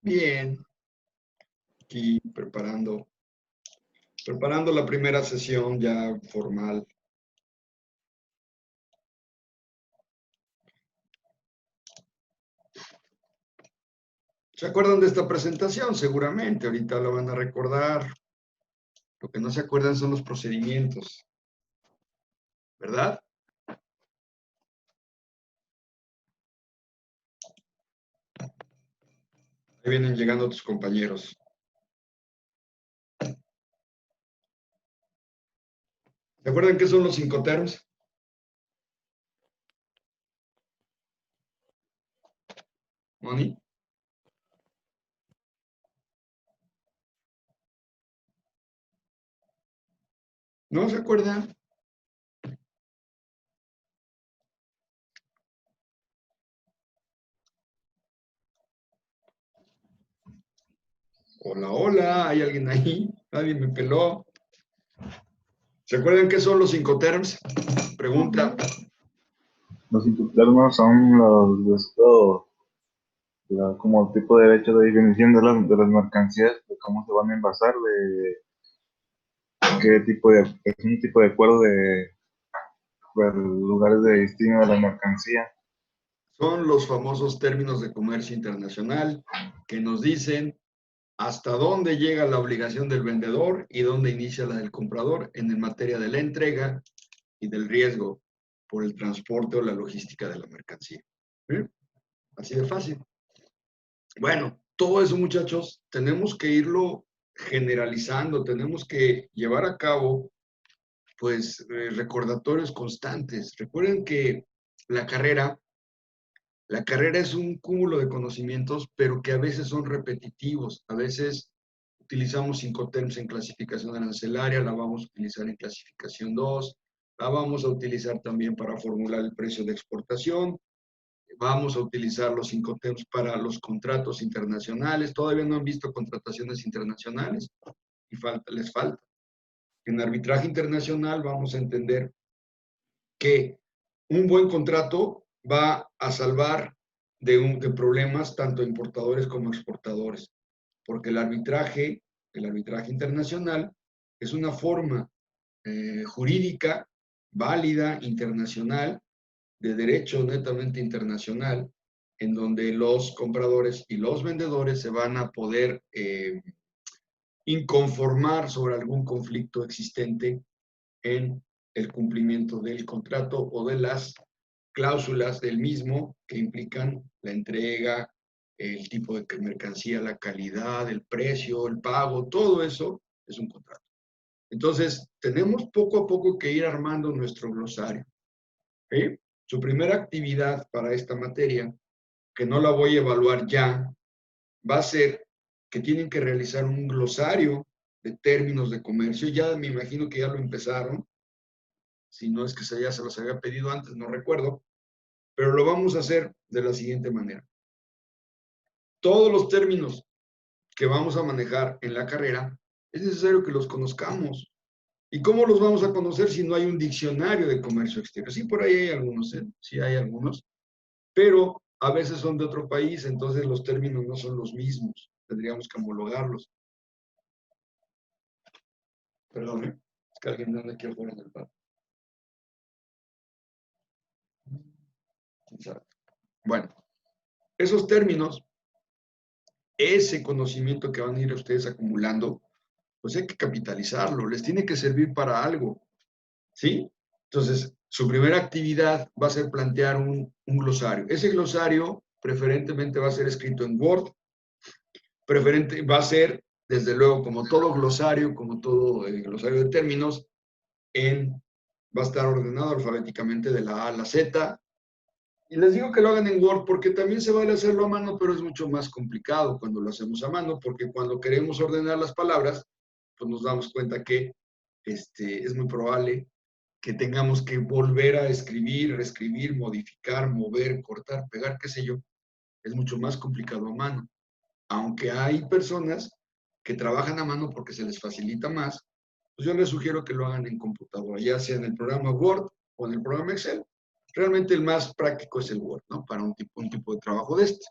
Bien, aquí preparando la primera sesión ya formal. ¿Se acuerdan de esta presentación? Seguramente, ahorita lo van a recordar. Lo que no se acuerdan son los procedimientos, ¿verdad? Ahí vienen llegando tus compañeros. ¿Se acuerdan qué son los Incoterms? ¿Moni? ¿No se acuerdan? Hola, hola, ¿hay alguien ahí? Nadie me peló. ¿Se acuerdan qué son los Incoterms? Pregunta. Los incoterms son como tipo de derecho de definición de las mercancías, de cómo se van a envasar, de qué tipo es un tipo de acuerdo de lugares de destino de la mercancía. Son los famosos términos de comercio internacional que nos dicen hasta dónde llega la obligación del vendedor y dónde inicia la del comprador en materia de la entrega y del riesgo por el transporte o la logística de la mercancía. ¿Sí? Así de fácil. Bueno, todo eso, muchachos, tenemos que irlo generalizando, tenemos que llevar a cabo, pues, recordatorios constantes. Recuerden que la carrera La carrera es un cúmulo de conocimientos, pero que a veces son repetitivos. A veces utilizamos Incoterms en clasificación arancelaria, la vamos a utilizar en clasificación 2, la vamos a utilizar también para formular el precio de exportación, vamos a utilizar los Incoterms para los contratos internacionales. Todavía no han visto contrataciones internacionales y les falta. En arbitraje internacional vamos a entender que un buen contrato va a salvar de problemas tanto a importadores como exportadores, porque el arbitraje internacional, es una forma jurídica válida, internacional, de derecho netamente internacional, en donde los compradores y los vendedores se van a poder inconformar sobre algún conflicto existente en el cumplimiento del contrato o de las cláusulas del mismo que implican la entrega, el tipo de mercancía, la calidad, el precio, el pago, todo eso es un contrato. Entonces, tenemos poco a poco que ir armando nuestro glosario. ¿Sí? Su primera actividad para esta materia, que no la voy a evaluar ya, va a ser que tienen que realizar un glosario de términos de comercio. Ya me imagino que ya lo empezaron, si no es que ya se los había pedido antes, no recuerdo, pero lo vamos a hacer de la siguiente manera. Todos los términos que vamos a manejar en la carrera, es necesario que los conozcamos. ¿Y cómo los vamos a conocer si no hay un diccionario de comercio exterior? Sí, por ahí hay algunos, sí hay algunos, pero a veces son de otro país, entonces los términos no son los mismos, tendríamos que homologarlos. Perdón, es que alguien anda aquí afuera en el bar. Bueno, esos términos, ese conocimiento que van a ir ustedes acumulando, pues hay que capitalizarlo, les tiene que servir para algo, ¿sí? Entonces, su primera actividad va a ser plantear un glosario. Ese glosario preferentemente va a ser escrito en Word, va a ser, desde luego, como todo glosario, como todo glosario de términos, va a estar ordenado alfabéticamente de la A a la Z. Y les digo que lo hagan en Word porque también se vale hacerlo a mano, pero es mucho más complicado cuando lo hacemos a mano, porque cuando queremos ordenar las palabras, pues nos damos cuenta que es muy probable que tengamos que volver a escribir, reescribir, modificar, mover, cortar, pegar, qué sé yo. Es mucho más complicado a mano. Aunque hay personas que trabajan a mano porque se les facilita más, pues yo les sugiero que lo hagan en computadora, ya sea en el programa Word o en el programa Excel. Realmente el más práctico es el Word, ¿no? Para un tipo de trabajo de este.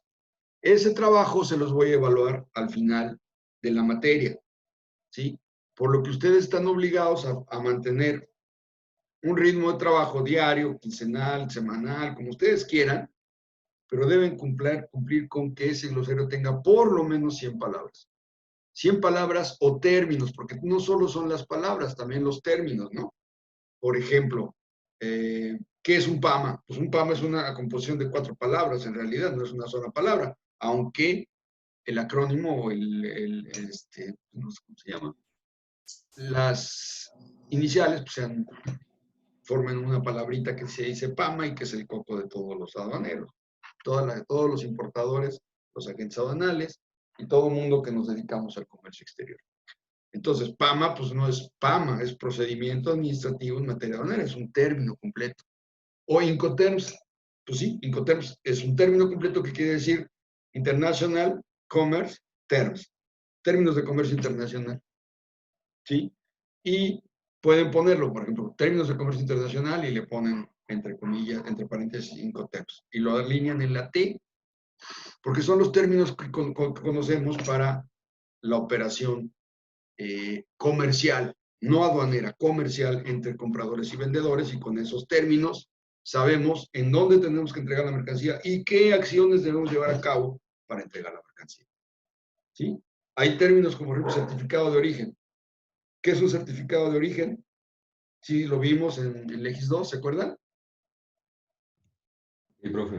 Ese trabajo se los voy a evaluar al final de la materia, ¿sí? Por lo que ustedes están obligados a mantener un ritmo de trabajo diario, quincenal, semanal, como ustedes quieran, pero deben cumplir con que ese glosario tenga por lo menos 100 palabras. 100 palabras o términos, porque no solo son las palabras, también los términos, ¿no? Por ejemplo, ¿qué es un PAMA? Pues un PAMA es una composición de 4 palabras, en realidad, no es una sola palabra, aunque el acrónimo o no sé cómo se llama, las iniciales pues forman una palabrita que se dice PAMA y que es el coco de todos los aduaneros, todos los importadores, los agentes aduanales y todo el mundo que nos dedicamos al comercio exterior. Entonces, PAMA, pues no es PAMA, es procedimiento administrativo en materia aduanera, es un término completo. O Incoterms, pues sí, Incoterms es un término completo que quiere decir International Commerce Terms, términos de comercio internacional, ¿sí? Y pueden ponerlo, por ejemplo, términos de comercio internacional y le ponen entre comillas, entre paréntesis, Incoterms, y lo alinean en la T, porque son los términos que conocemos para la operación comercial, no aduanera, comercial entre compradores y vendedores, y con esos términos sabemos en dónde tenemos que entregar la mercancía y qué acciones debemos llevar a cabo para entregar la mercancía. ¿Sí? Hay términos como, por ejemplo, certificado de origen. ¿Qué es un certificado de origen? Sí, lo vimos en Legis 2, ¿se acuerdan? Sí, profe.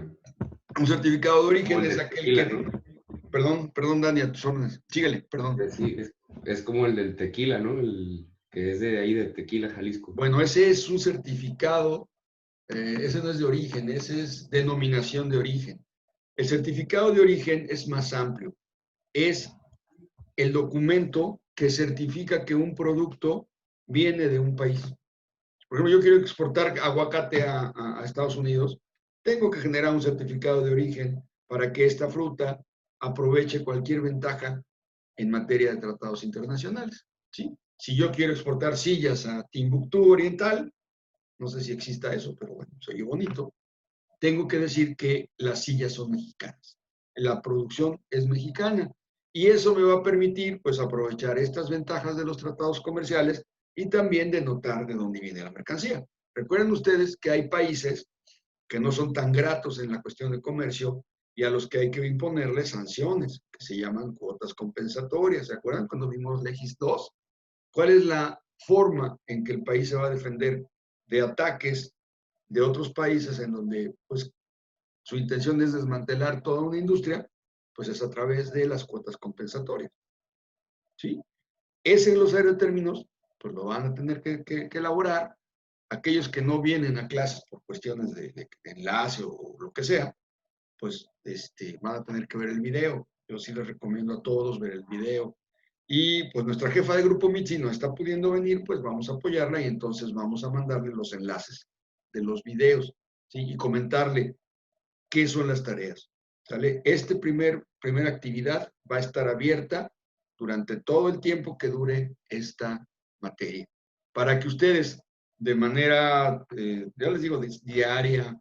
Un certificado de Como origen el es de aquel tequila, que... ¿no? Perdón, Dani, a tus órdenes. Síguele, perdón. Sí, es como el del tequila, ¿no? El que es de ahí, de Tequila, Jalisco. Bueno, ese es un certificado, ese no es de origen, ese es denominación de origen. El certificado de origen es más amplio. Es el documento que certifica que un producto viene de un país. Por ejemplo, yo quiero exportar aguacate a Estados Unidos, tengo que generar un certificado de origen para que esta fruta aproveche cualquier ventaja en materia de tratados internacionales. ¿Sí? Si yo quiero exportar sillas a Timbuktu Oriental, no sé si exista eso, pero bueno, se oye bonito, tengo que decir que las sillas son mexicanas. La producción es mexicana. Y eso me va a permitir, pues, aprovechar estas ventajas de los tratados comerciales y también de notar de dónde viene la mercancía. Recuerden ustedes que hay países que no son tan gratos en la cuestión de comercio y a los que hay que imponerles sanciones, que se llaman cuotas compensatorias. ¿Se acuerdan cuando vimos Legis 2? ¿Cuál es la forma en que el país se va a defender de ataques de otros países en donde pues, su intención es desmantelar toda una industria? Pues es a través de las cuotas compensatorias. ¿Sí? Ese glosario de términos, pues lo van a tener que elaborar. Aquellos que no vienen a clases por cuestiones de enlace o lo que sea, pues van a tener que ver el video. Yo sí les recomiendo a todos ver el video. Y pues nuestra jefa de grupo Mitzi no está pudiendo venir, pues vamos a apoyarla y entonces vamos a mandarle los enlaces de los videos, ¿sí? Y comentarle qué son las tareas, ¿sale? Primera actividad va a estar abierta durante todo el tiempo que dure esta materia, para que ustedes de manera, ya les digo, diaria,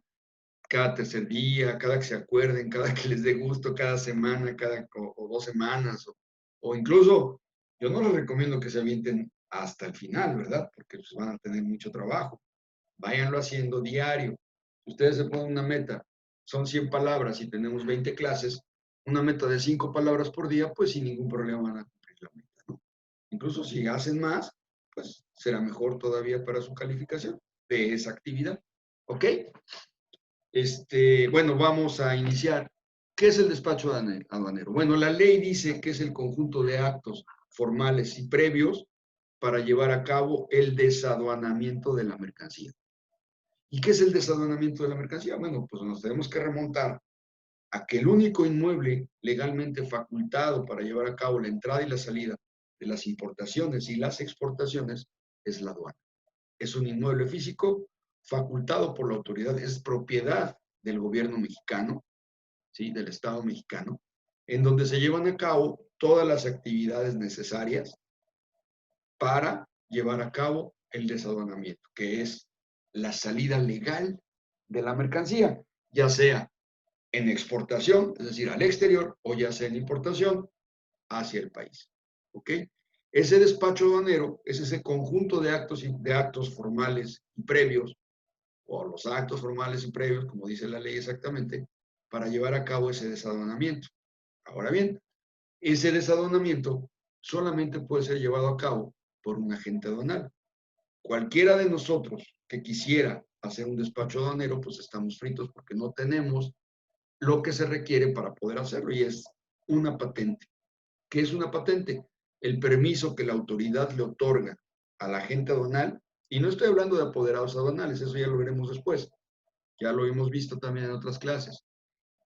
cada tercer día, cada que se acuerden, cada que les dé gusto, cada semana, o 2 semanas, o incluso, yo no les recomiendo que se avienten hasta el final, ¿verdad? Porque pues, van a tener mucho trabajo. Váyanlo haciendo diario. Si ustedes se ponen una meta, son 100 palabras y tenemos 20 clases, una meta de 5 palabras por día, pues sin ningún problema van a cumplir la meta, ¿no? Incluso si hacen más, pues será mejor todavía para su calificación de esa actividad. ¿Ok? Bueno, vamos a iniciar. ¿Qué es el despacho aduanero? Bueno, la ley dice que es el conjunto de actos formales y previos para llevar a cabo el desaduanamiento de la mercancía. ¿Y qué es el desaduanamiento de la mercancía? Bueno, pues nos tenemos que remontar a que el único inmueble legalmente facultado para llevar a cabo la entrada y la salida de las importaciones y las exportaciones es la aduana. Es un inmueble físico facultado por la autoridad, es propiedad del gobierno mexicano, ¿sí? Del Estado mexicano, en donde se llevan a cabo todas las actividades necesarias para llevar a cabo el desaduanamiento, que es la salida legal de la mercancía, ya sea en exportación, es decir, al exterior, o ya sea en importación hacia el país. ¿Ok? Ese despacho aduanero es ese conjunto de actos formales y previos, o los actos formales y previos, como dice la ley exactamente, para llevar a cabo ese desaduanamiento. Ahora bien, ese desaduanamiento solamente puede ser llevado a cabo por un agente aduanal. Cualquiera de nosotros que quisiera hacer un despacho aduanero, pues estamos fritos porque no tenemos lo que se requiere para poder hacerlo, y es una patente. ¿Qué es una patente? El permiso que la autoridad le otorga al agente aduanal, y no estoy hablando de apoderados aduanales, eso ya lo veremos después, ya lo hemos visto también en otras clases.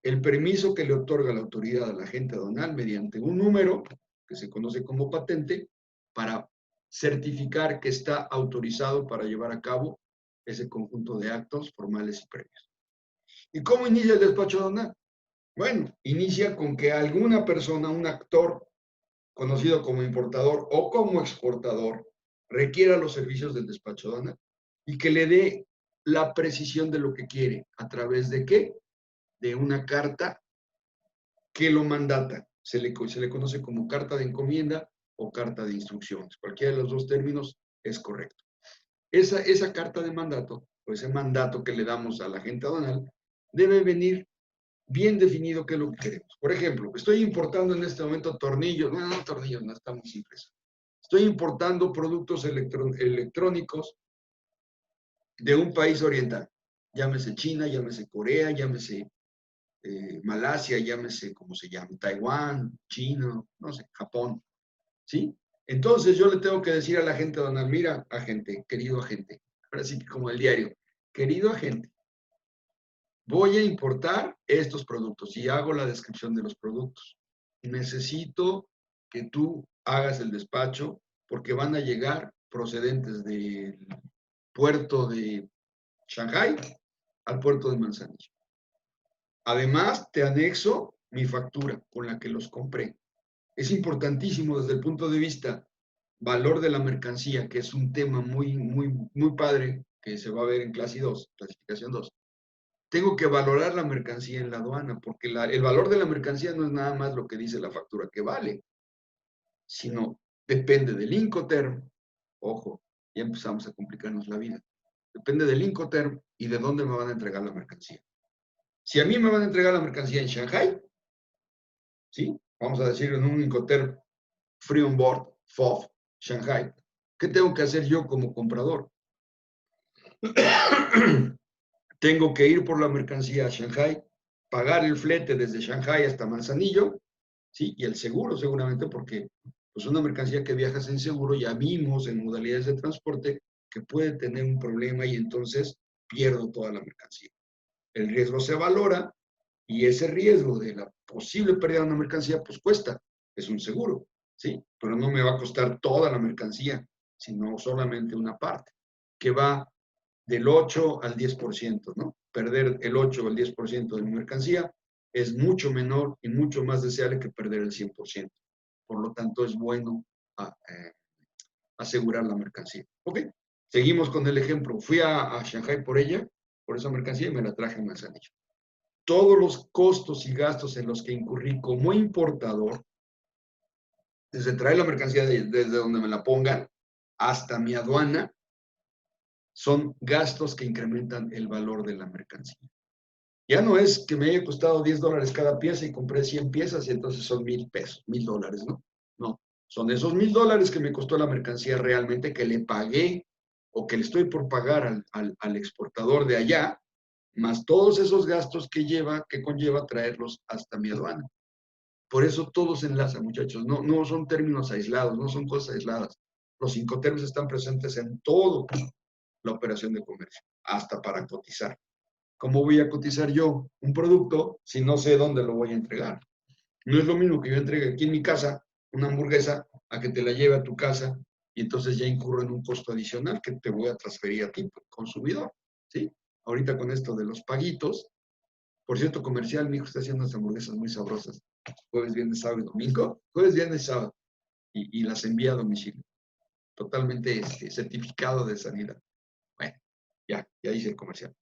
El permiso que le otorga la autoridad al agente aduanal mediante un número que se conoce como patente para certificar que está autorizado para llevar a cabo ese conjunto de actos formales y previos. ¿Y cómo inicia el despacho aduanal? Bueno, inicia con que alguna persona, un actor conocido como importador o como exportador, requiera los servicios del despacho aduanal y que le dé la precisión de lo que quiere. ¿A través de qué? De una carta que lo mandata. Se le conoce como carta de encomienda o carta de instrucciones. Cualquiera de los dos términos es correcto. Esa carta de mandato, o ese mandato que le damos a la agente aduanal, debe venir bien definido qué es lo que queremos. Por ejemplo, estoy importando en este momento tornillos, no tornillos, no está muy simple eso. Estoy importando productos electrónicos de un país oriental. Llámese China, llámese Corea, llámese Malasia, llámese como se llama, Taiwán, China, no sé, Japón, ¿sí? Entonces yo le tengo que decir a la agente aduanal, mira, agente, querido agente, ahora sí que como el diario, querido agente, voy a importar estos productos y hago la descripción de los productos. Necesito que tú hagas el despacho porque van a llegar procedentes del puerto de Shanghai al puerto de Manzanillo. Además, te anexo mi factura con la que los compré. Es importantísimo desde el punto de vista valor de la mercancía, que es un tema muy padre que se va a ver en clase 2, clasificación 2. Tengo que valorar la mercancía en la aduana, porque el valor de la mercancía no es nada más lo que dice la factura que vale, sino depende del Incoterm. Ojo, ya empezamos a complicarnos la vida. Depende del Incoterm y de dónde me van a entregar la mercancía. Si a mí me van a entregar la mercancía en Shanghai, ¿sí? Vamos a decir en un Incoterm Free on Board, FOF, Shanghai, ¿qué tengo que hacer yo como comprador? Tengo que ir por la mercancía a Shanghai, pagar el flete desde Shanghai hasta Manzanillo, ¿sí? Y el seguro seguramente porque pues una mercancía que viaja sin seguro ya vimos en modalidades de transporte que puede tener un problema y entonces pierdo toda la mercancía. El riesgo se valora y ese riesgo de la posible pérdida de una mercancía pues cuesta, es un seguro, ¿sí? Pero no me va a costar toda la mercancía, sino solamente una parte, que va del 8 al 10%, ¿no? Perder el 8 o el 10% de mi mercancía es mucho menor y mucho más deseable que perder el 100%. Por lo tanto, es bueno asegurar la mercancía. ¿Ok? Seguimos con el ejemplo. Fui a Shanghai por ella, por esa mercancía, y me la traje en Manzanillo. Todos los costos y gastos en los que incurrí como importador, desde traer la mercancía desde donde me la pongan hasta mi aduana, son gastos que incrementan el valor de la mercancía. Ya no es que me haya costado $10 cada pieza y compré 100 piezas y entonces son $1,000, $1,000, ¿no? No, son esos $1,000 que me costó la mercancía realmente, que le pagué o que le estoy por pagar al exportador de allá, más todos esos gastos que conlleva traerlos hasta mi aduana. Por eso todo se enlaza, muchachos. No son términos aislados, no son cosas aisladas. Los incoterms están presentes en toda la operación de comercio, hasta para cotizar. ¿Cómo voy a cotizar yo un producto si no sé dónde lo voy a entregar? No es lo mismo que yo entregue aquí en mi casa una hamburguesa a que te la lleve a tu casa y entonces ya incurro en un costo adicional que te voy a transferir a ti, consumidor, ¿sí? Ahorita con esto de los paguitos, por cierto, comercial, mi hijo está haciendo unas hamburguesas muy sabrosas. Jueves, viernes, sábado y domingo. Jueves, viernes y sábado. Y las envía a domicilio. Totalmente certificado de sanidad. Bueno, ya hice el comercial.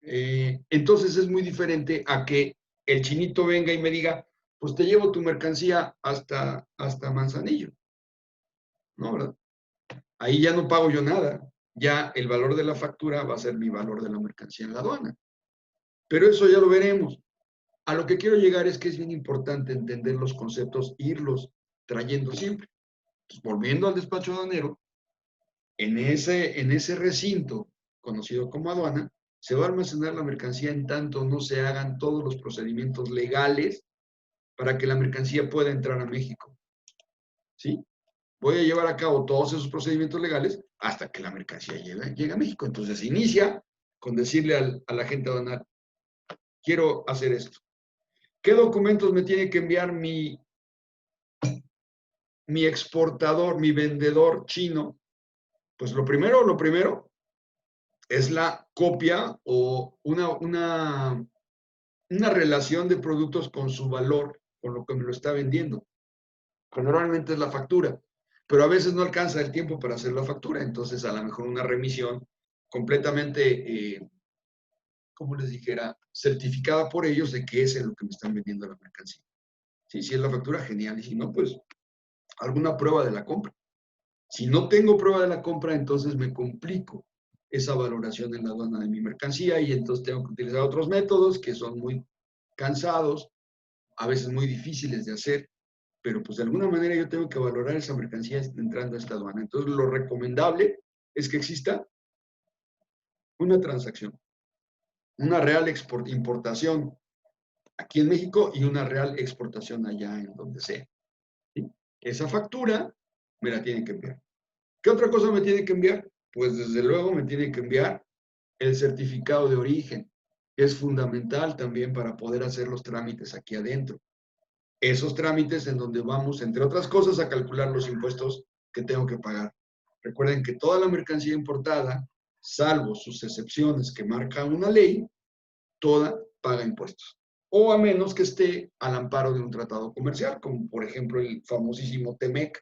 Entonces es muy diferente a que el chinito venga y me diga, pues te llevo tu mercancía hasta Manzanillo, ¿no? ¿Verdad? Ahí ya no pago yo nada, ya el valor de la factura va a ser mi valor de la mercancía en la aduana. Pero eso ya lo veremos. A lo que quiero llegar es que es bien importante entender los conceptos, irlos trayendo siempre. Entonces, volviendo al despacho aduanero, en ese recinto conocido como aduana, se va a almacenar la mercancía en tanto no se hagan todos los procedimientos legales para que la mercancía pueda entrar a México. ¿Sí? Voy a llevar a cabo todos esos procedimientos legales hasta que la mercancía llegue a México. Entonces se inicia con decirle al agente aduanal, quiero hacer esto. ¿Qué documentos me tiene que enviar mi exportador, mi vendedor chino? Pues lo primero es la copia o una relación de productos con su valor, con lo que me lo está vendiendo. Normalmente es la factura, pero a veces no alcanza el tiempo para hacer la factura, entonces a lo mejor una remisión completamente, como les dijera, certificada por ellos de que es en lo que me están vendiendo la mercancía. Sí, si es la factura, genial, y si no, pues alguna prueba de la compra. Si no tengo prueba de la compra, entonces me complico esa valoración en la aduana de mi mercancía y entonces tengo que utilizar otros métodos que son muy cansados, a veces muy difíciles de hacer, pero pues de alguna manera yo tengo que valorar esa mercancía entrando a esta aduana. Entonces lo recomendable es que exista una transacción, una real importación aquí en México y una real exportación allá en donde sea. ¿Sí? Esa factura me la tienen que enviar. ¿Qué otra cosa me tiene que enviar? Pues desde luego me tiene que enviar el certificado de origen, que es fundamental también para poder hacer los trámites aquí adentro. Esos trámites en donde vamos, entre otras cosas, a calcular los impuestos que tengo que pagar. Recuerden que toda la mercancía importada, salvo sus excepciones que marca una ley, toda paga impuestos. O a menos que esté al amparo de un tratado comercial, como por ejemplo el famosísimo TEMEC,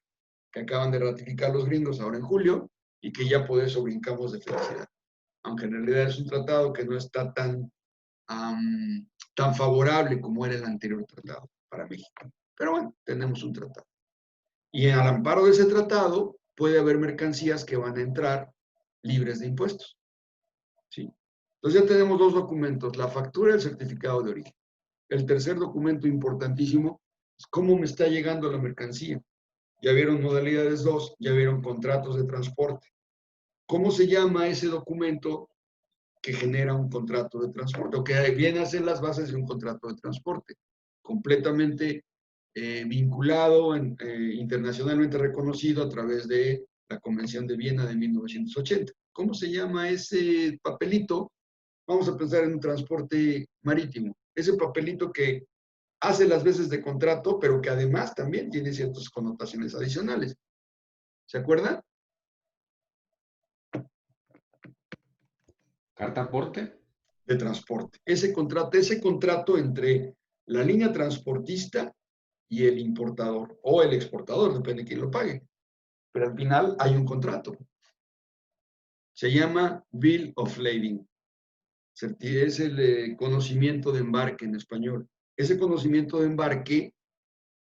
que acaban de ratificar los gringos ahora en julio, y que ya por eso brincamos de felicidad. Aunque en realidad es un tratado que no está tan favorable como era el anterior tratado para México. Pero bueno, tenemos un tratado. Y al amparo de ese tratado puede haber mercancías que van a entrar libres de impuestos. ¿Sí? Entonces ya tenemos dos documentos, la factura y el certificado de origen. El tercer documento importantísimo es cómo me está llegando la mercancía. Ya vieron modalidades 2, ya vieron contratos de transporte. ¿Cómo se llama ese documento que genera un contrato de transporte o que viene a ser las bases de un contrato de transporte? Completamente vinculado, internacionalmente reconocido a través de la Convención de Viena de 1980. ¿Cómo se llama ese papelito? Vamos a pensar en un transporte marítimo. Ese papelito que hace las veces de contrato, pero que además también tiene ciertas connotaciones adicionales. ¿Se acuerdan? ¿Carta aporte? De transporte. Ese contrato entre la línea transportista y el importador o el exportador, depende de quién lo pague. Pero al final hay un contrato. Se llama Bill of Lading. Es el conocimiento de embarque en español. Ese conocimiento de embarque,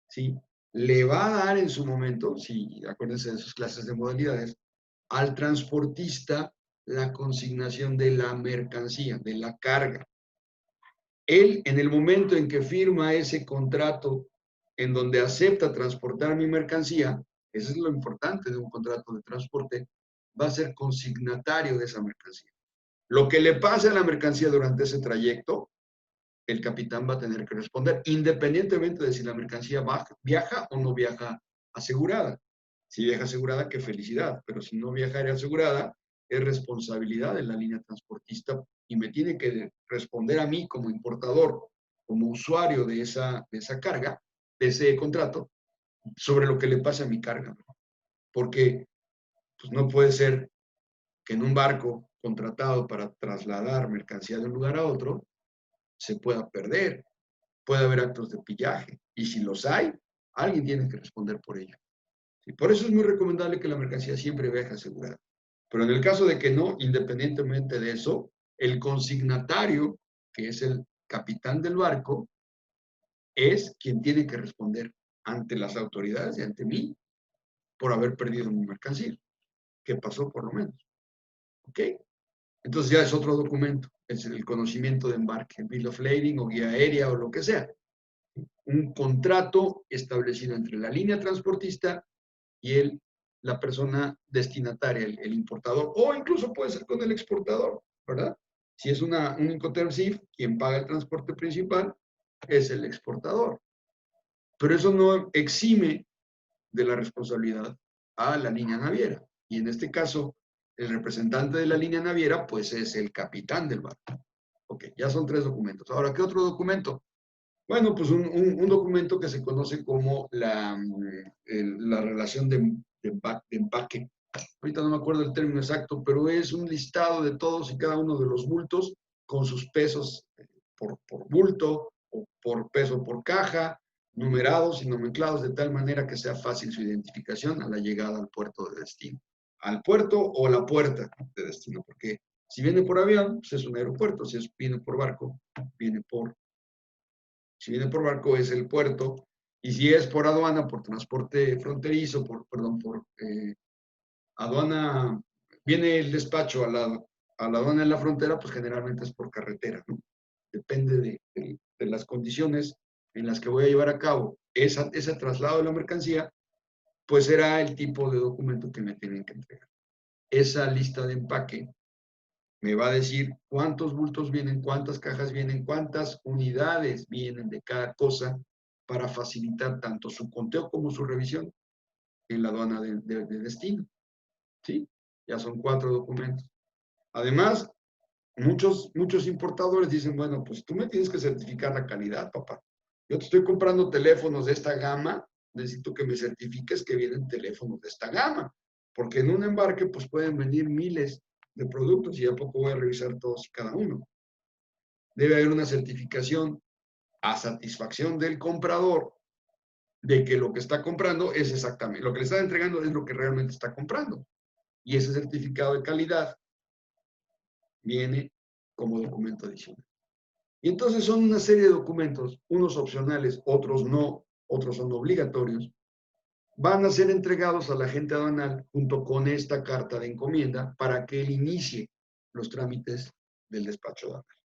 ¿sí?, le va a dar en su momento, sí, acuérdense de sus clases de modalidades, al transportista la consignación de la mercancía, de la carga. Él, en el momento en que firma ese contrato en donde acepta transportar mi mercancía, eso es lo importante de un contrato de transporte, va a ser consignatario de esa mercancía. Lo que le pase a la mercancía durante ese trayecto, el capitán va a tener que responder, independientemente de si la mercancía viaja o no viaja asegurada. Si viaja asegurada, qué felicidad, pero si no viaja asegurada, es responsabilidad de la línea transportista y me tiene que responder a mí como importador, como usuario de esa carga, de ese contrato, sobre lo que le pasa a mi carga. Porque pues, no puede ser que en un barco contratado para trasladar mercancía de un lugar a otro se pueda perder. Puede haber actos de pillaje. Y si los hay, alguien tiene que responder por ello. ¿Sí? Por eso es muy recomendable que la mercancía siempre viaje asegurada. Pero en el caso de que no, independientemente de eso, El consignatario, que es el capitán del barco, es quien tiene que responder ante las autoridades y ante mí por haber perdido mi mercancía. ¿Qué pasó por lo menos? ¿Ok? Entonces ya es otro documento, es el conocimiento de embarque, bill of lading o guía aérea o lo que sea. Un contrato establecido entre la línea transportista y la persona destinataria, el importador, o incluso puede ser con el exportador, ¿verdad? Si es un Incoterm SIF, quien paga el transporte principal es el exportador. Pero eso no exime de la responsabilidad a la línea naviera. Y en este caso, el representante de la línea naviera, pues es el capitán del barco. Ok, ya son 3 documentos. Ahora, ¿qué otro documento? Bueno, pues un documento que se conoce como la relación de empaque. Ahorita no me acuerdo el término exacto, pero es un listado de todos y cada uno de los bultos con sus pesos por bulto o por peso por caja, numerados y nomenclados de tal manera que sea fácil su identificación a la llegada al puerto de destino. Al puerto o la puerta de destino, porque si viene por avión, pues es un aeropuerto, viene por barco, si viene por barco es el puerto, y si es por aduana, por transporte fronterizo, por aduana, viene el despacho a la aduana en la frontera, pues generalmente es por carretera, ¿no? Depende de las condiciones en las que voy a llevar a cabo ese traslado de la mercancía, pues será el tipo de documento que me tienen que entregar. Esa lista de empaque me va a decir cuántos bultos vienen, cuántas cajas vienen, cuántas unidades vienen de cada cosa para facilitar tanto su conteo como su revisión en la aduana de destino. ¿Sí? Ya son 4 documentos. Además, muchos importadores dicen, bueno, pues tú me tienes que certificar la calidad, papá. Yo te estoy comprando teléfonos de esta gama, necesito que me certifiques que vienen teléfonos de esta gama, porque en un embarque pues pueden venir miles de productos y a poco voy a revisar todos y cada uno. Debe haber una certificación a satisfacción del comprador de que lo que está comprando es exactamente, lo que le está entregando es lo que realmente está comprando. Y ese certificado de calidad viene como documento adicional. Y entonces son una serie de documentos, unos opcionales, otros no, otros son obligatorios, van a ser entregados al agente aduanal junto con esta carta de encomienda para que él inicie los trámites del despacho aduanal.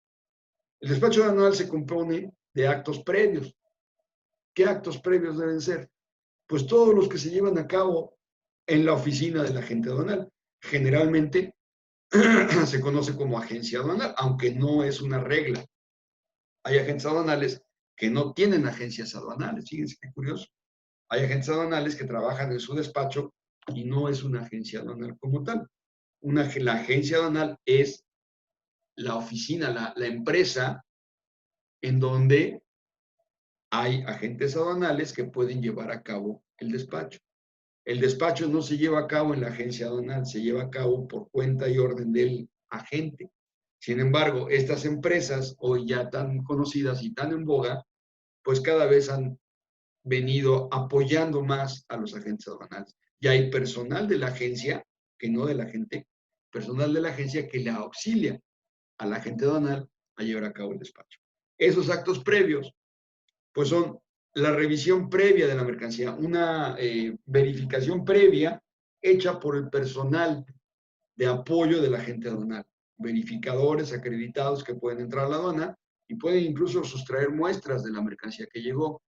El despacho aduanal se compone de actos previos. ¿Qué actos previos deben ser? Pues todos los que se llevan a cabo en la oficina del agente aduanal. Generalmente se conoce como agencia aduanal, aunque no es una regla. Hay agentes aduanales que no tienen agencias aduanales. Fíjense qué curioso. Hay agentes aduanales que trabajan en su despacho y no es una agencia aduanal como tal. La agencia aduanal es la oficina, la empresa en donde hay agentes aduanales que pueden llevar a cabo el despacho. El despacho no se lleva a cabo en la agencia aduanal, se lleva a cabo por cuenta y orden del agente. Sin embargo, estas empresas, hoy ya tan conocidas y tan en boga, pues cada vez han venido apoyando más a los agentes aduanales. Y hay personal de la agencia, que no de la gente, personal de la agencia que le auxilia al agente aduanal a llevar a cabo el despacho. Esos actos previos, pues son la revisión previa de la mercancía, una verificación previa hecha por el personal de apoyo del agente aduanal, verificadores acreditados que pueden entrar a la aduana y pueden incluso sustraer muestras de la mercancía que llegó.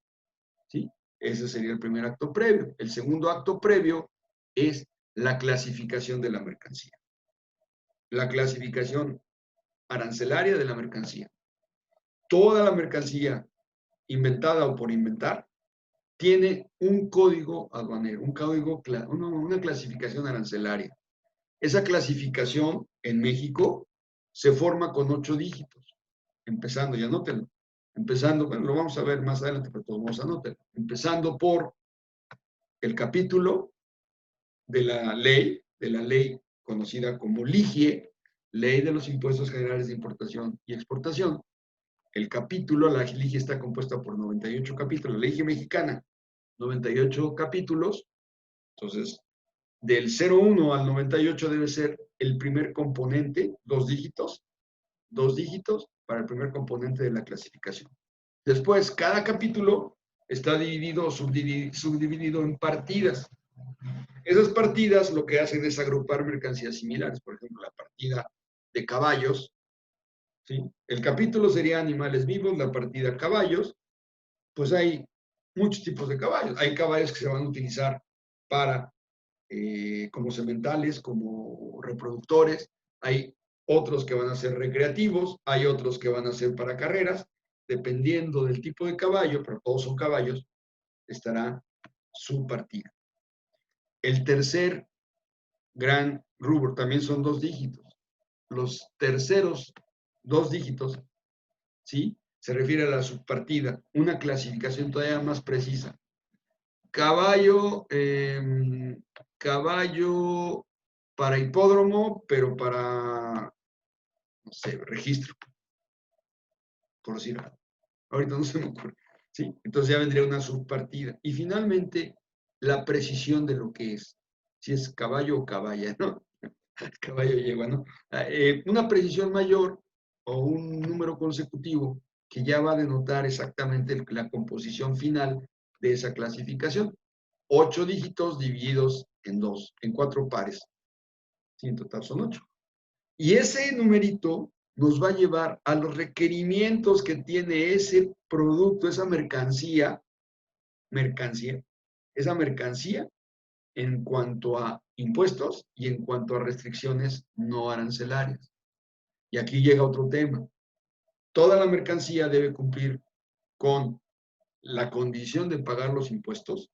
¿Sí? Ese sería el primer acto previo. El segundo acto previo es la clasificación de la mercancía. La clasificación arancelaria de la mercancía. Toda la mercancía inventada o por inventar tiene un código aduanero, una clasificación arancelaria. Esa clasificación en México se forma con 8 dígitos, empezando, y anótenlo, bueno, lo vamos a ver más adelante, pero todos vamos a anotar, empezando por el capítulo de la ley conocida como LIGIE, Ley de los Impuestos Generales de Importación y Exportación. El capítulo, la LIGIE está compuesta por 98 capítulos, la LIGIE mexicana, 98 capítulos, entonces del 01 al 98 debe ser el primer componente, 2 dígitos, 2 dígitos para el primer componente de la clasificación. Después, cada capítulo está dividido o subdividido en partidas. Esas partidas lo que hacen es agrupar mercancías similares. Por ejemplo, la partida de caballos, ¿sí? El capítulo sería animales vivos, la partida caballos, pues hay muchos tipos de caballos. Hay caballos que se van a utilizar para como sementales, como reproductores. Hay otros que van a ser recreativos, hay otros que van a ser para carreras. Dependiendo del tipo de caballo, pero todos son caballos, estará su partida. El tercer gran rubro también son 2 dígitos. Los terceros 2 dígitos, ¿sí? Se refiere a la subpartida, una clasificación todavía más precisa. Caballo, caballo para hipódromo, pero para, no sé, registro, por decirlo. Ahorita no se me ocurre. ¿Sí? Entonces ya vendría una subpartida. Y finalmente, la precisión de lo que es. Si es caballo o caballa, ¿no? Caballo yegua, ¿no? Una precisión mayor o un número consecutivo que ya va a denotar exactamente la composición final de esa clasificación. 8 dígitos divididos en 4 pares. Sí, en total son 8. Y ese numerito nos va a llevar a los requerimientos que tiene ese producto, esa mercancía en cuanto a impuestos y en cuanto a restricciones no arancelarias. Y aquí llega otro tema. Toda la mercancía debe cumplir con la condición de pagar los impuestos,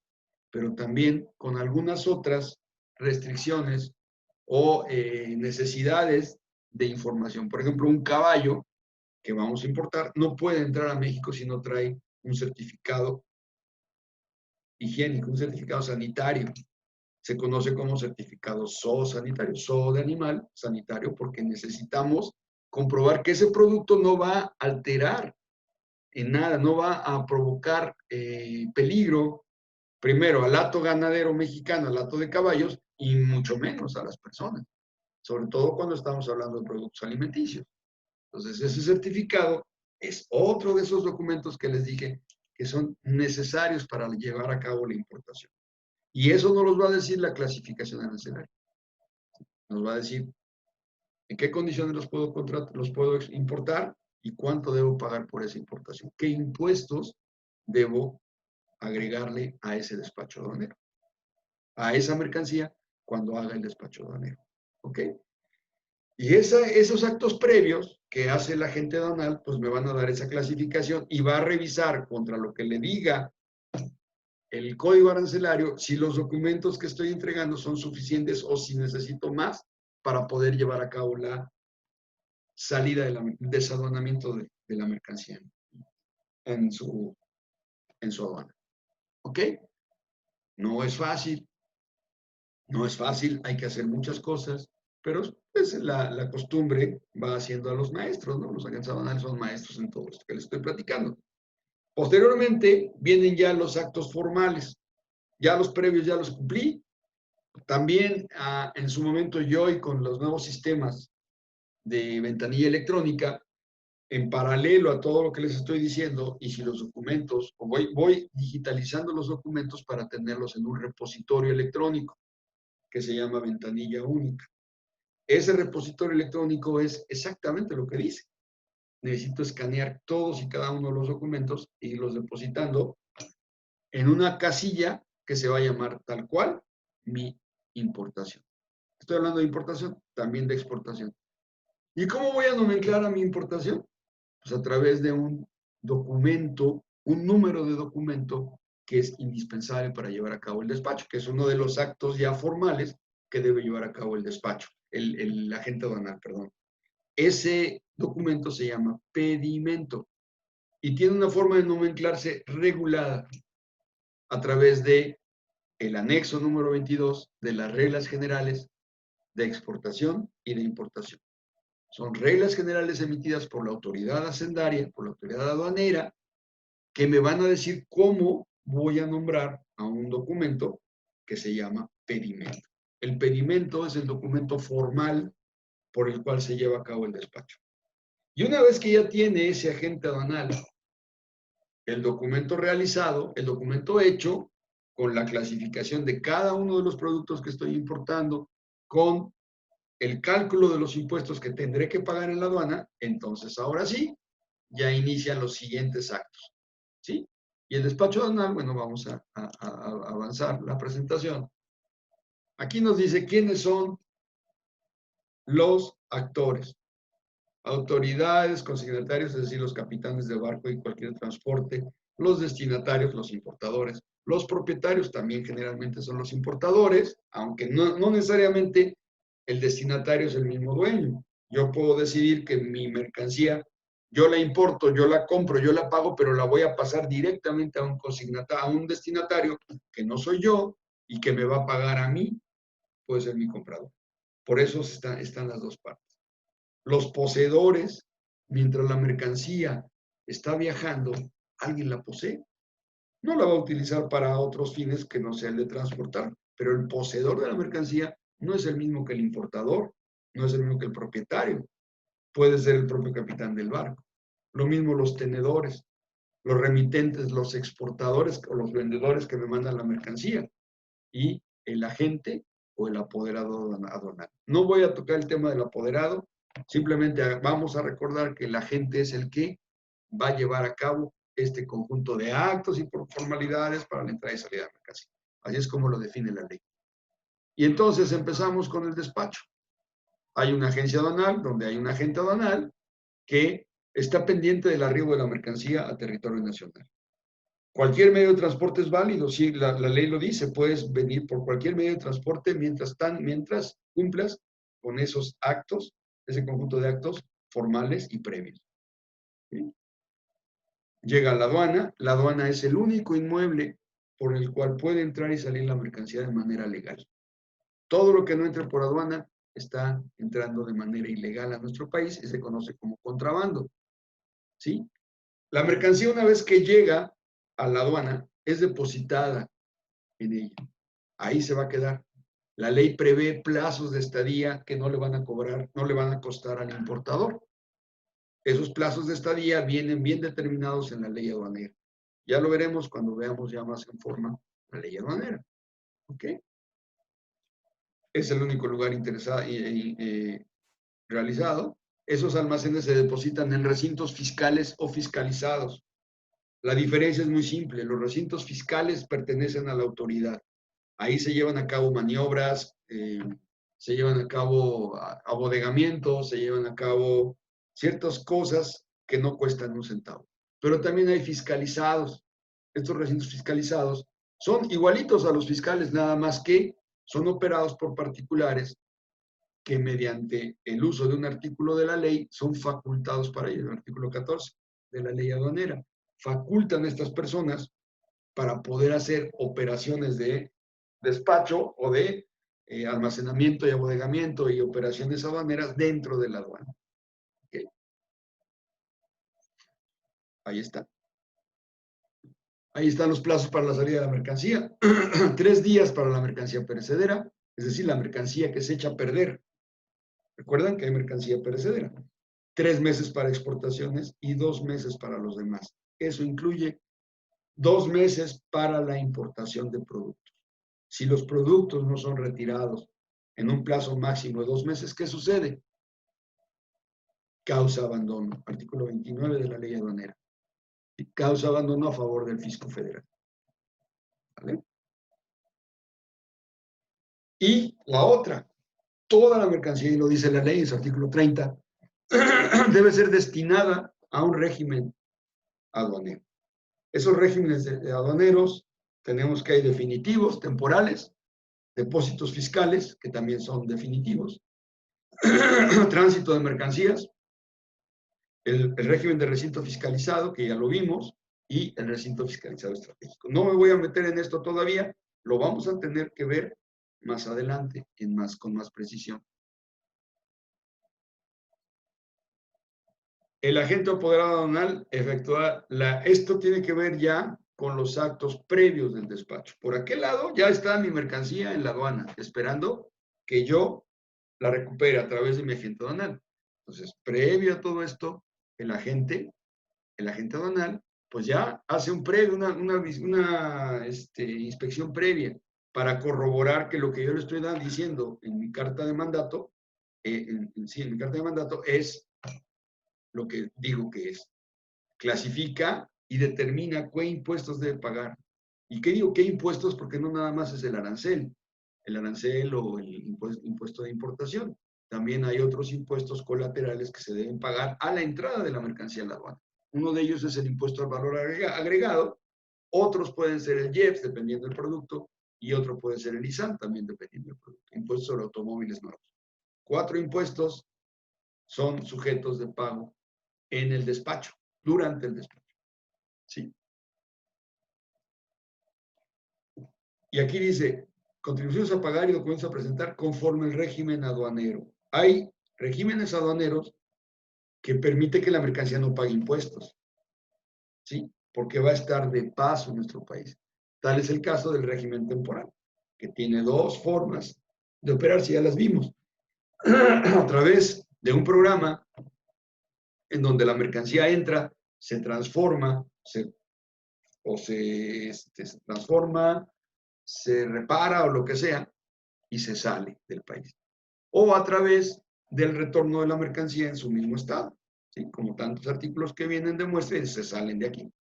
pero también con algunas otras restricciones o necesidades de información. Por ejemplo, un caballo que vamos a importar no puede entrar a México si no trae un certificado higiénico, un certificado sanitario. Se conoce como certificado zoosanitario, zoo de animal sanitario, porque necesitamos comprobar que ese producto no va a alterar en nada, no va a provocar peligro, primero al hato ganadero mexicano, al hato de caballos, y mucho menos a las personas, sobre todo cuando estamos hablando de productos alimenticios. Entonces, ese certificado es otro de esos documentos que les dije que son necesarios para llevar a cabo la importación. Y eso no los va a decir la clasificación arancelaria. Nos va a decir en qué condiciones los puedo importar y cuánto debo pagar por esa importación. ¿Qué impuestos debo agregarle a ese despacho aduanero? A esa mercancía cuando haga el despacho aduanero. ¿Ok? Y esos actos previos que hace el agente aduanal, pues me van a dar esa clasificación y va a revisar contra lo que le diga el código arancelario si los documentos que estoy entregando son suficientes o si necesito más para poder llevar a cabo la salida del desaduanamiento de la mercancía en su aduana. ¿Ok? No es fácil, no es fácil, hay que hacer muchas cosas, pero pues, la costumbre va haciendo a los maestros, ¿no? Los agentes aduanales son maestros en todo esto que les estoy platicando. Posteriormente vienen ya los actos formales. Ya los previos ya los cumplí. También en su momento yo y con los nuevos sistemas de ventanilla electrónica, en paralelo a todo lo que les estoy diciendo, y si los documentos, o voy digitalizando los documentos para tenerlos en un repositorio electrónico que se llama ventanilla única. Ese repositorio electrónico es exactamente lo que dice. Necesito escanear todos y cada uno de los documentos y irlos depositando en una casilla que se va a llamar tal cual mi importación. Estoy hablando de importación, también de exportación. ¿Y cómo voy a nomenclar a mi importación? Pues a través de un documento, un número de documento que es indispensable para llevar a cabo el despacho, que es uno de los actos ya formales que debe llevar a cabo el despacho, el agente aduanal, perdón. Ese documento se llama pedimento y tiene una forma de nomenclarse regulada a través de el anexo número 22 de las reglas generales de exportación y de importación. Son reglas generales emitidas por la autoridad hacendaria, por la autoridad aduanera, que me van a decir cómo voy a nombrar a un documento que se llama pedimento. El pedimento es el documento formal por el cual se lleva a cabo el despacho. Y una vez que ya tiene ese agente aduanal el documento realizado, el documento hecho, con la clasificación de cada uno de los productos que estoy importando, con el cálculo de los impuestos que tendré que pagar en la aduana, entonces ahora sí, ya inician los siguientes actos. ¿Sí? Y el despacho aduanal, bueno, vamos a avanzar la presentación. Aquí nos dice quiénes son los actores. Autoridades, consignatarios, es decir, los capitanes de barco y cualquier transporte, los destinatarios, los importadores, los propietarios también generalmente son los importadores, aunque no necesariamente el destinatario es el mismo dueño. Yo puedo decidir que mi mercancía, yo la importo, yo la compro, yo la pago, pero la voy a pasar directamente a un consignatario, a un destinatario que no soy yo y que me va a pagar a mí, puede ser mi comprador. Por eso están las dos partes. Los poseedores, mientras la mercancía está viajando, alguien la posee. No la va a utilizar para otros fines que no sea el de transportar, pero el poseedor de la mercancía no es el mismo que el importador, no es el mismo que el propietario. Puede ser el propio capitán del barco. Lo mismo los tenedores, los remitentes, los exportadores o los vendedores que me mandan la mercancía y el agente o el apoderado aduanal. No voy a tocar el tema del apoderado, simplemente vamos a recordar que el agente es el que va a llevar a cabo este conjunto de actos y formalidades para la entrada y salida de mercancía. Así es como lo define la ley. Y entonces empezamos con el despacho. Hay una agencia aduanal donde hay un agente aduanal que está pendiente del arribo de la mercancía a territorio nacional. Cualquier medio de transporte es válido, sí, la ley lo dice, puedes venir por cualquier medio de transporte mientras cumplas con esos actos, ese conjunto de actos formales y previos. ¿Sí? Llega a la aduana es el único inmueble por el cual puede entrar y salir la mercancía de manera legal. Todo lo que no entre por aduana está entrando de manera ilegal a nuestro país y se conoce como contrabando. ¿Sí? La mercancía, una vez que llega a la aduana, es depositada en ella. Ahí se va a quedar. La ley prevé plazos de estadía que no le van a cobrar, no le van a costar al importador. Esos plazos de estadía vienen bien determinados en la ley aduanera. Ya lo veremos cuando veamos ya más en forma la ley aduanera. ¿Ok? Es el único lugar interesado realizado. Esos almacenes se depositan en recintos fiscales o fiscalizados. La diferencia es muy simple. Los recintos fiscales pertenecen a la autoridad. Ahí se llevan a cabo maniobras, se llevan a cabo abodegamientos, se llevan a cabo ciertas cosas que no cuestan un centavo. Pero también hay fiscalizados. Estos recintos fiscalizados son igualitos a los fiscales, nada más que son operados por particulares que mediante el uso de un artículo de la ley son facultados para ello, el artículo 14 de la ley aduanera. Facultan a estas personas para poder hacer operaciones de despacho o de almacenamiento y abodegamiento y operaciones aduaneras dentro de la aduana. ¿Okay? Ahí está. Ahí están los plazos para la salida de la mercancía. 3 días para la mercancía perecedera, es decir, la mercancía que se echa a perder. Recuerdan que hay mercancía perecedera. 3 meses para exportaciones y 2 meses para los demás. Eso incluye 2 meses para la importación de productos. Si los productos no son retirados en un plazo máximo de 2 meses, ¿qué sucede? Causa abandono. Artículo 29 de la ley aduanera. Causa abandono a favor del fisco federal. ¿Vale? Y la otra, toda la mercancía, y lo dice la ley en su artículo 30, debe ser destinada a un régimen aduanero. Esos regímenes aduaneros tenemos que hay definitivos, temporales, depósitos fiscales, que también son definitivos, tránsito de mercancías, el régimen de recinto fiscalizado, que ya lo vimos, y el recinto fiscalizado estratégico. No me voy a meter en esto todavía, lo vamos a tener que ver más adelante, con más precisión. El agente apoderado aduanal efectúa esto tiene que ver ya con los actos previos del despacho. Por aquel lado ya está mi mercancía en la aduana, esperando que yo la recupere a través de mi agente aduanal. Entonces, previo a todo esto, el agente aduanal, pues ya hace un previo, una inspección previa para corroborar que lo que yo le estoy diciendo en mi carta de mandato, en mi carta de mandato es lo que digo que es. Clasifica y determina qué impuestos debe pagar. ¿Y qué digo? ¿Qué impuestos? Porque no nada más es el arancel o el impuesto de importación. También hay otros impuestos colaterales que se deben pagar a la entrada de la mercancía a la aduana. Uno de ellos es el impuesto al valor agregado, otros pueden ser el IEPS, dependiendo del producto, y otro puede ser el ISAN, también dependiendo del producto. Impuestos sobre automóviles nuevos. 4 impuestos son sujetos de pago en el despacho, durante el despacho. ¿Sí? Y aquí dice, contribuciones a pagar y documentos a presentar conforme el régimen aduanero. Hay regímenes aduaneros que permite que la mercancía no pague impuestos, ¿sí? Porque va a estar de paso en nuestro país. Tal es el caso del régimen temporal, que tiene 2 formas de operar, si ya las vimos. A través de un programa en donde la mercancía entra, se transforma, se transforma, se repara o lo que sea, y se sale del país. O a través del retorno de la mercancía en su mismo estado, ¿sí? Como tantos artículos que vienen de muestra y se salen de aquí.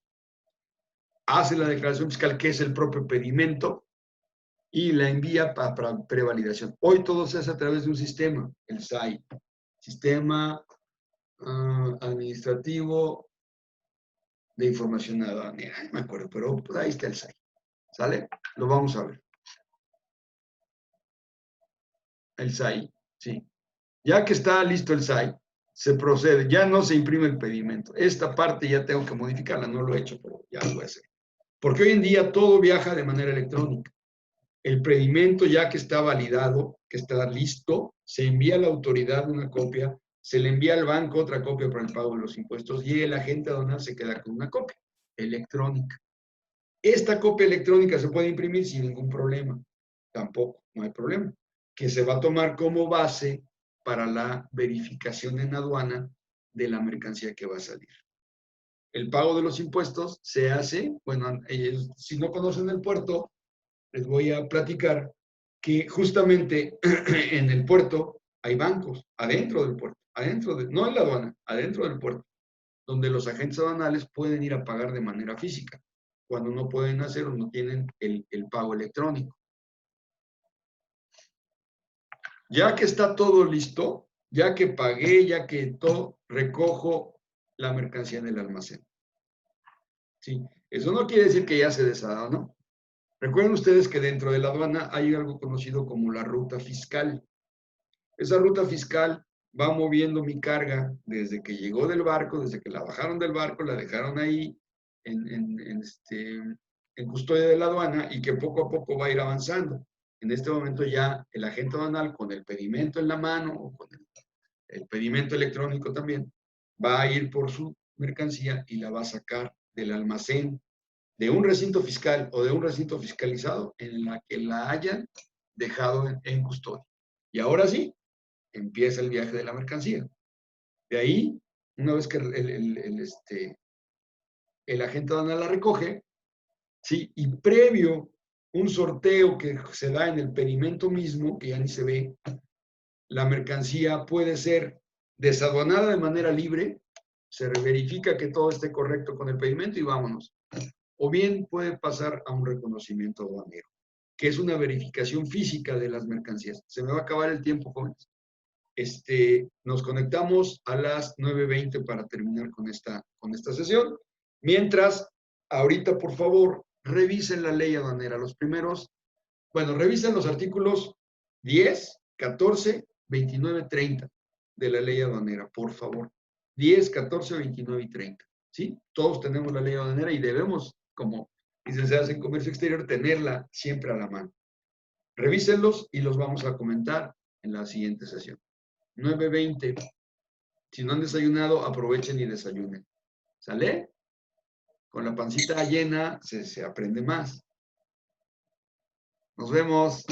Hace la declaración fiscal, que es el propio pedimento, y la envía para prevalidación. Hoy todo se hace a través de un sistema, el SAI, Sistema Administrativo de Información Aduanera, no me acuerdo, pero pues ahí está el SAI. ¿Sale? Lo vamos a ver. El SAI, sí. Ya que está listo el SAI, se procede, ya no se imprime el pedimento. Esta parte ya tengo que modificarla, no lo he hecho, pero ya lo voy a hacer. Porque hoy en día todo viaja de manera electrónica. El pedimento ya que está validado, que está listo, se envía a la autoridad una copia, se le envía al banco otra copia para el pago de los impuestos y el agente aduanal se queda con una copia electrónica. Esta copia electrónica se puede imprimir sin ningún problema. Tampoco, no hay problema. Que se va a tomar como base para la verificación en aduana de la mercancía que va a salir. El pago de los impuestos se hace, bueno, si no conocen el puerto, les voy a platicar que justamente en el puerto hay bancos, adentro del puerto, no en la aduana, adentro del puerto, donde los agentes aduanales pueden ir a pagar de manera física, cuando no pueden hacer o no tienen el pago electrónico. Ya que está todo listo, ya que pagué, ya que todo, recojo la mercancía en el almacén. ¿Sí? Eso no quiere decir que ya se deshaga, ¿no? Recuerden ustedes que dentro de la aduana hay algo conocido como la ruta fiscal. Esa ruta fiscal va moviendo mi carga desde que llegó del barco, desde que la bajaron del barco, la dejaron ahí en custodia de la aduana y que poco a poco va a ir avanzando. En este momento ya el agente aduanal con el pedimento en la mano o con el pedimento electrónico también va a ir por su mercancía y la va a sacar del almacén de un recinto fiscal o de un recinto fiscalizado en la que la hayan dejado en custodia. Y ahora sí, empieza el viaje de la mercancía. De ahí, una vez que el agente aduanal la recoge, ¿sí? Y previo un sorteo que se da en el pedimento mismo, que ya ni se ve, la mercancía puede ser desaduanada de manera libre, se verifica que todo esté correcto con el pedimento y vámonos. O bien puede pasar a un reconocimiento aduanero, que es una verificación física de las mercancías. Se me va a acabar el tiempo, jóvenes. Nos conectamos a las 9:20 para terminar con esta sesión. Mientras, ahorita, por favor, revisen la ley aduanera. Revisen los artículos 10, 14, 29, 30 de la ley aduanera, por favor. 10, 14, 29 y 30. ¿Sí? Todos tenemos la ley aduanera y debemos, como licenciados en comercio exterior, tenerla siempre a la mano. Revísenlos y los vamos a comentar en la siguiente sesión. 9:20. Si no han desayunado, aprovechen y desayunen. ¿Sale? Con la pancita llena se aprende más. Nos vemos.